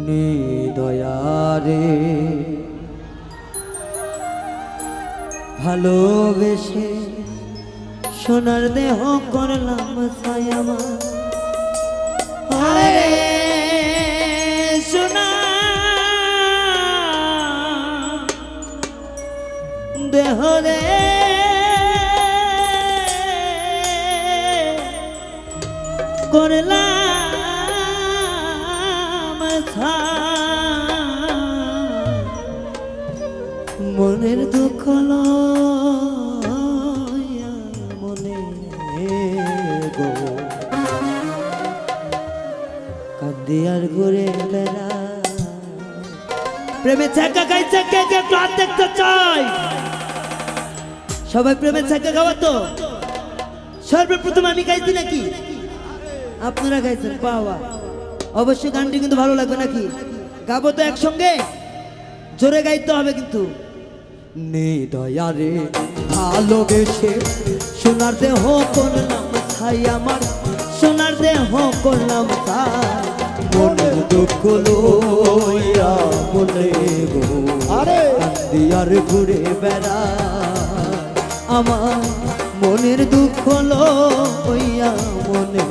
নিদয়ারে ভালোবেসে সোনার দেহ করলাম ছায়ামা আরে সোনা দেহ রে করলাম মনের দুঃখ মনে গো কাঁদি আর ঘুরে বেড়া প্রেমে চাকা গাইছে কে কে ক্লাস দেখতে চাই সবাই প্রেমে চাকা গাওয়া তো সর্বপ্রথম আমি গাইছি নাকি আপনারা গাইছেন পাওয়া অবশ্যই গানটি কিন্তু ভালো লাগবে নাকি গাবো তো একসঙ্গে জোরে গাইতে হবে কিন্তু নিদয়ারে ভালোবেসে সোনার দেহ করলাম ছাই আমার সোনার দেহ করলাম তাই মনের দুঃখ লইয়া মনে গো আরে কান্দিয়ার ঘুরে বেড়া আমার মনের দুঃখ লইয়া মনে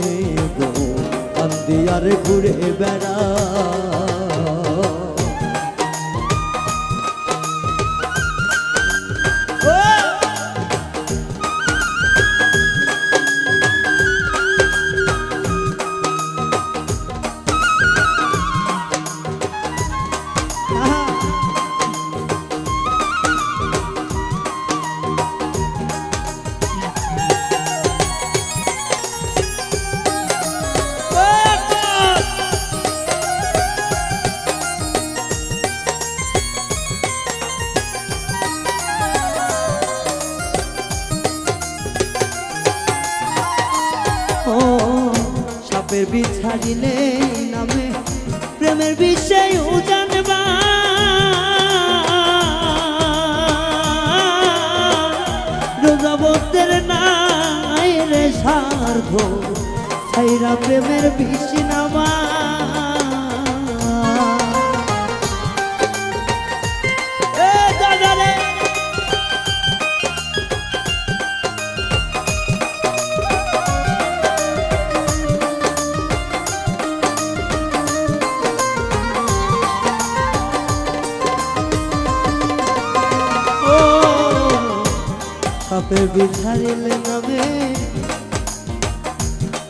গো কান্দিয়ার ঘুরে বেড়া সাপের বিষ ছাড়িলে নামে প্রেমের বিষয় জানবা রোজাবতের নাই রে সার্ধ ছাইরা প্রেমের বিষ নামা সাপের বিছারিলে নামে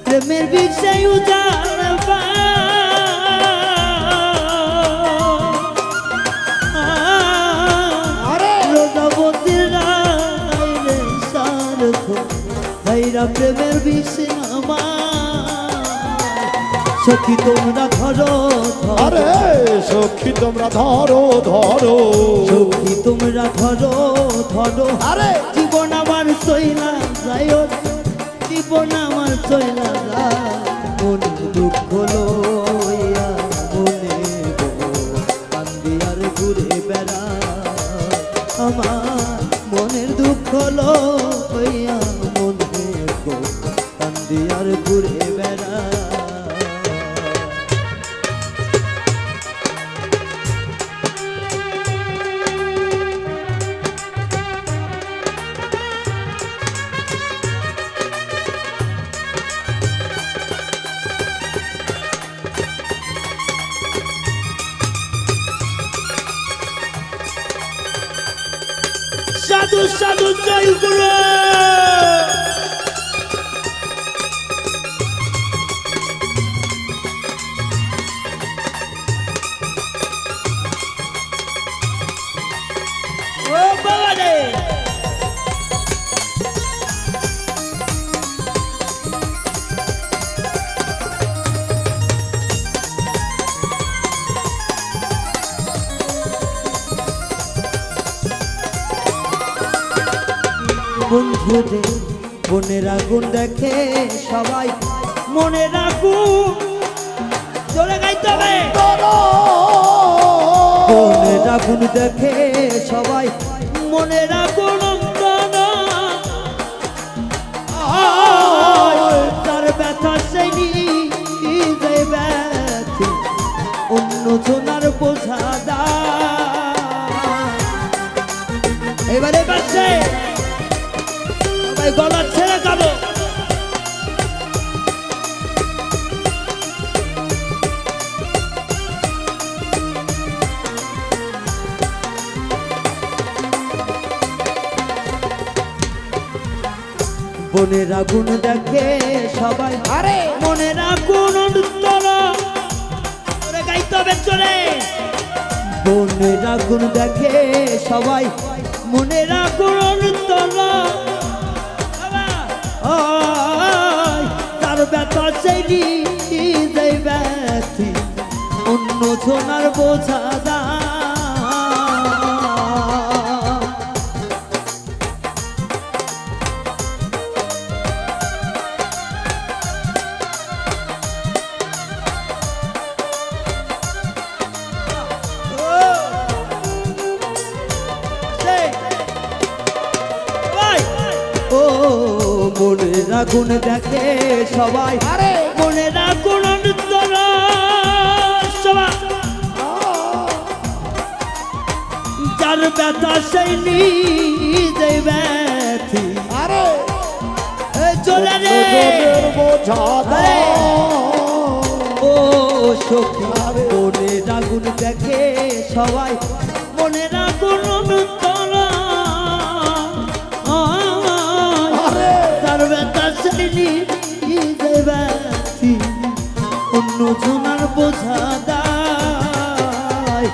প্রেমের বিষয় জানবা রোজাবতীর রাইরে সার্থ ভাইরা প্রেমের বিষয় নামা সখী তোমরা ধরো আরে সখী তোমরা ধরো ধরো সখী তোমরা ধরো ধরো আরে জীবন আমার চইলা যায় জীবন আমার চইলা যায় মন দুঃখ লইয়া মনে গো কান্দিয়ার ঘুরে বেড়া আমার মনের দুঃখ লইয়া মনে গো কান্দিয়ার ঘুরে বেড়া সাধু সাধু জয় গুরু ও বাবা রে বন্ধুদের মনের আগুন দেখে সবাই মনের আগুন চলে গাইতে হবে মনের আগুন দেখে সবাই মনের আগুন তার ব্যথা সেই নিজে ব্যথা অন্য অন্য জনার বোঝা দা। এবারে পাশে সবাই গলা ছেড়ে গাবো। মনের আগুন দেখে সবাই, আরে মনের আগুন উত্তরা ওরে গাইতে হবে চলে। মনের আগুন দেখে সবাই, মনের আগুন উত্তরা তার ব্যথা সেই নিজে ব্যথি অন্য জনার বোঝা দা। মনের আগুন দেখে সবাই, আরে মনের আগুন অন্তরা সবাই, যার ব্যথা সেই নিজে ব্যথি আরে চলে রে বোঝা দা। ও সখী মনের আগুন দেখে সবাই, মনের আগুন অন্তরা তার ব্যথা সেই নিজে ব্যথি অন্য জনার বোঝা দায়।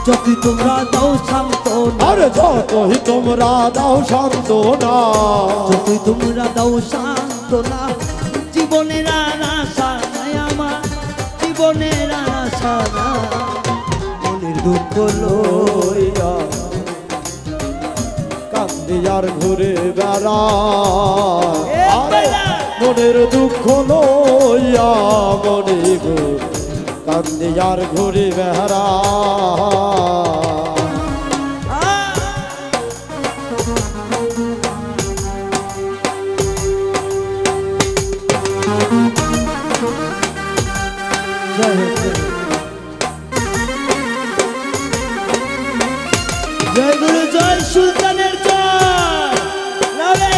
যদি তোমরা দাও সান্ত্বনা, আরে যতই তোমরা দাও সান্ত্বনা, যদি তোমরা দাও সান্ত্বনা, জীবনের আর আশা নাই আমার, জীবনের আর আশা নাই। মনের দুঃখ লইয়া কান্দি আর ঘুরে বেড়া, মনের দুঃখ লইয়া মনে গো কান্দি আর ঘুরে বেড়া। জয় গুরু, জয় সুলতানের জয়। লালে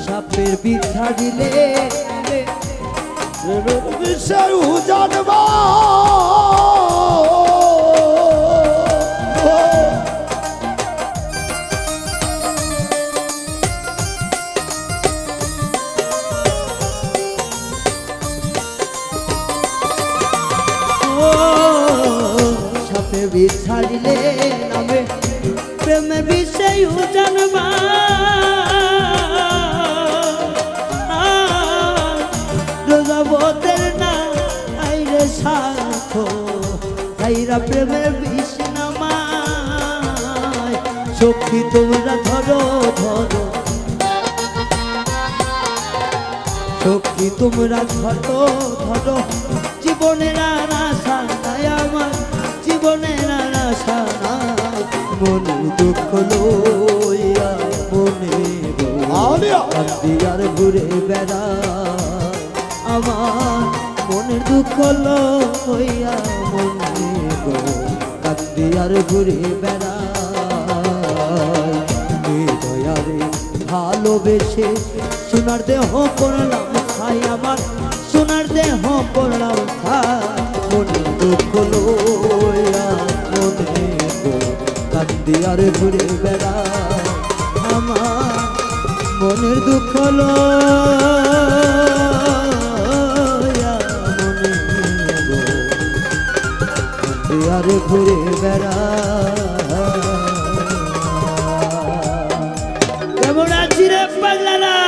সাপের বিষ ছাড়িলে বিষয় জানবা সাপের বিষ ছাড়িলে নামে প্রেমে বিষয় জানবা। রোজাবতের না আইরে সাথ আইরা প্রেমের বিষ নামায়। সখী তোমরা ধরো ধরো, সখী তোমরা ধরো ধরো, জীবনের আর আশা নাই আমার, জীবনের আর আশা নাই। মনের দুঃখ লইয়া মনে কান্দি আর ঘুরে বেড়া আমার, মনের দুঃখ লইয়া মনে কান্দি আর ঘুরে বেড়া। দয়ারে ভালোবেসে সোনার দেহ করলাম খাই আমার, সোনার দেহ করলাম খাই। মনের দুঃখ লইয়া মনে কান্দি আর ঘুরে বেড়া আমার, মনের দুঃখ লইয়া মনে কান্দি আর ঘুরে বেড়া। খুশি রে পাগলারা